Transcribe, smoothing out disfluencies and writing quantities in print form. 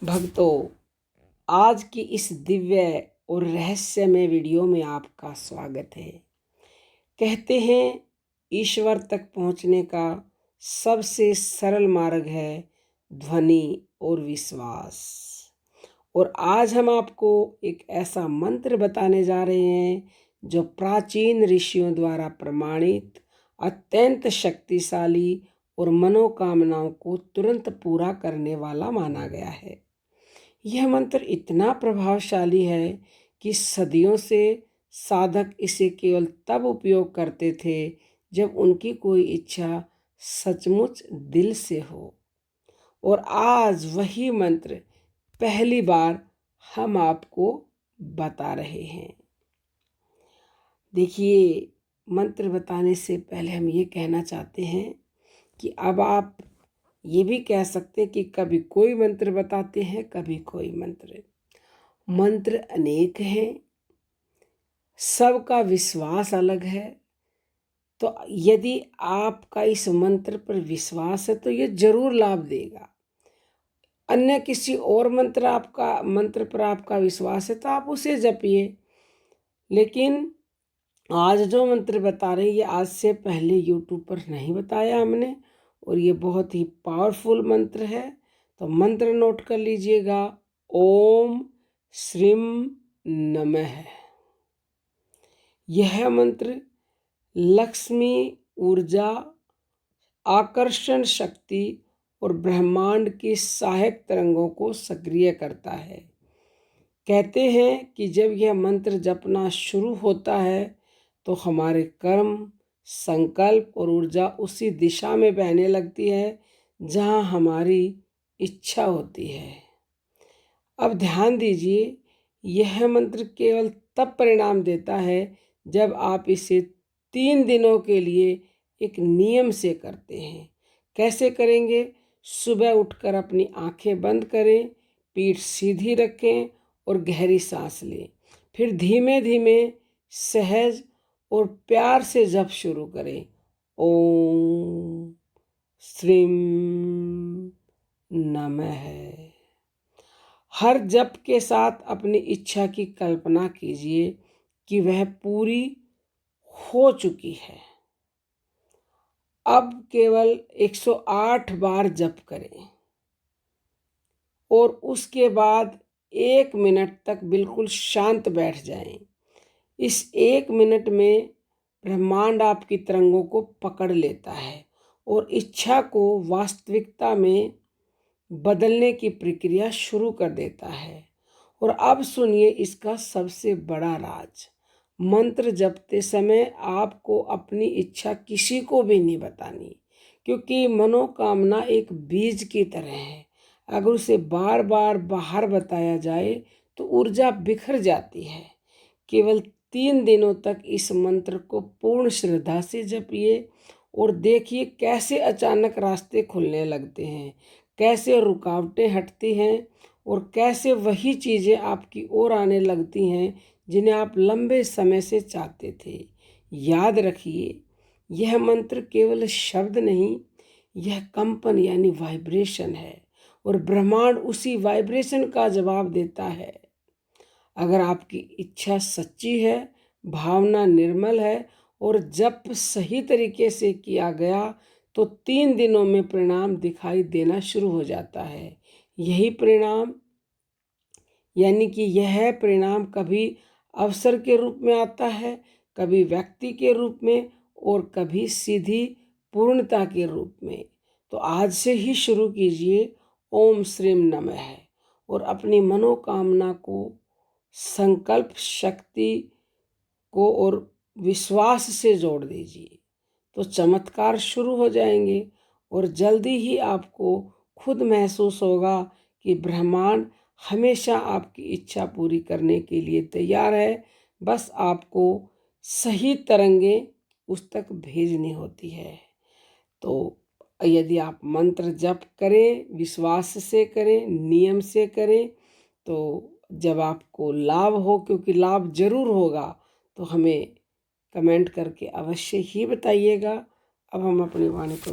भक्तों, आज की इस दिव्य और रहस्यमय वीडियो में आपका स्वागत है। कहते हैं ईश्वर तक पहुंचने का सबसे सरल मार्ग है ध्वनि और विश्वास। और आज हम आपको एक ऐसा मंत्र बताने जा रहे हैं जो प्राचीन ऋषियों द्वारा प्रमाणित, अत्यंत शक्तिशाली और मनोकामनाओं को तुरंत पूरा करने वाला माना गया है। यह मंत्र इतना प्रभावशाली है कि सदियों से साधक इसे केवल तब उपयोग करते थे जब उनकी कोई इच्छा सचमुच दिल से हो। और आज वही मंत्र पहली बार हम आपको बता रहे हैं। देखिए, मंत्र बताने से पहले हम ये कहना चाहते हैं कि अब आप ये भी कह सकते हैं कि कभी कोई मंत्र बताते हैं, कभी कोई मंत्र। मंत्र अनेक हैं, सबका विश्वास अलग है। तो यदि आपका इस मंत्र पर विश्वास है तो ये जरूर लाभ देगा। अन्य किसी और मंत्र पर आपका विश्वास है तो आप उसे जपिए। लेकिन आज जो मंत्र बता रहे हैं ये आज से पहले यूट्यूब पर नहीं बताया हमने, और ये बहुत ही पावरफुल मंत्र है। तो मंत्र नोट कर लीजिएगा। ओम श्रीम नमः। यह मंत्र लक्ष्मी, ऊर्जा, आकर्षण शक्ति और ब्रह्मांड की सहायक तरंगों को सक्रिय करता है। कहते हैं कि जब यह मंत्र जपना शुरू होता है तो हमारे कर्म, संकल्प और ऊर्जा उसी दिशा में बहने लगती है जहां हमारी इच्छा होती है। अब ध्यान दीजिए, यह मंत्र केवल तब परिणाम देता है जब आप इसे 3 दिनों के लिए एक नियम से करते हैं। कैसे करेंगे? सुबह उठकर अपनी आंखें बंद करें, पीठ सीधी रखें और गहरी सांस लें। फिर धीमे धीमे, सहज और प्यार से जप शुरू करें। ओम श्रीम नमः। हर जप के साथ अपनी इच्छा की कल्पना कीजिए कि वह पूरी हो चुकी है। अब केवल 108 बार जप करें और उसके बाद 1 मिनट तक बिल्कुल शांत बैठ जाएं। इस 1 मिनट में ब्रह्मांड आपकी तरंगों को पकड़ लेता है और इच्छा को वास्तविकता में बदलने की प्रक्रिया शुरू कर देता है। और अब सुनिए इसका सबसे बड़ा राज। मंत्र जपते समय आपको अपनी इच्छा किसी को भी नहीं बतानी, क्योंकि मनोकामना एक बीज की तरह है। अगर उसे बार बार बाहर बताया जाए तो ऊर्जा बिखर जाती है। केवल 3 दिनों तक इस मंत्र को पूर्ण श्रद्धा से जपिए और देखिए कैसे अचानक रास्ते खुलने लगते हैं, कैसे रुकावटें हटती हैं और कैसे वही चीज़ें आपकी ओर आने लगती हैं जिन्हें आप लंबे समय से चाहते थे। याद रखिए, यह मंत्र केवल शब्द नहीं, यह कंपन यानी वाइब्रेशन है, और ब्रह्मांड उसी वाइब्रेशन का जवाब देता है। अगर आपकी इच्छा सच्ची है, भावना निर्मल है और जप सही तरीके से किया गया तो 3 दिनों में परिणाम दिखाई देना शुरू हो जाता है। यही परिणाम यानी कि यह परिणाम कभी अवसर के रूप में आता है, कभी व्यक्ति के रूप में और कभी सीधी पूर्णता के रूप में। तो आज से ही शुरू कीजिए ओम श्रीम नमः और अपनी मनोकामना को, संकल्प शक्ति को और विश्वास से जोड़ दीजिए। तो चमत्कार शुरू हो जाएंगे और जल्दी ही आपको खुद महसूस होगा कि ब्रह्मांड हमेशा आपकी इच्छा पूरी करने के लिए तैयार है। बस आपको सही तरंगें उस तक भेजनी होती है। तो यदि आप मंत्र जप करें, विश्वास से करें, नियम से करें, तो जब आपको लाभ हो, क्योंकि लाभ जरूर होगा, तो हमें कमेंट करके अवश्य ही बताइएगा। अब हम अपनी वाणी को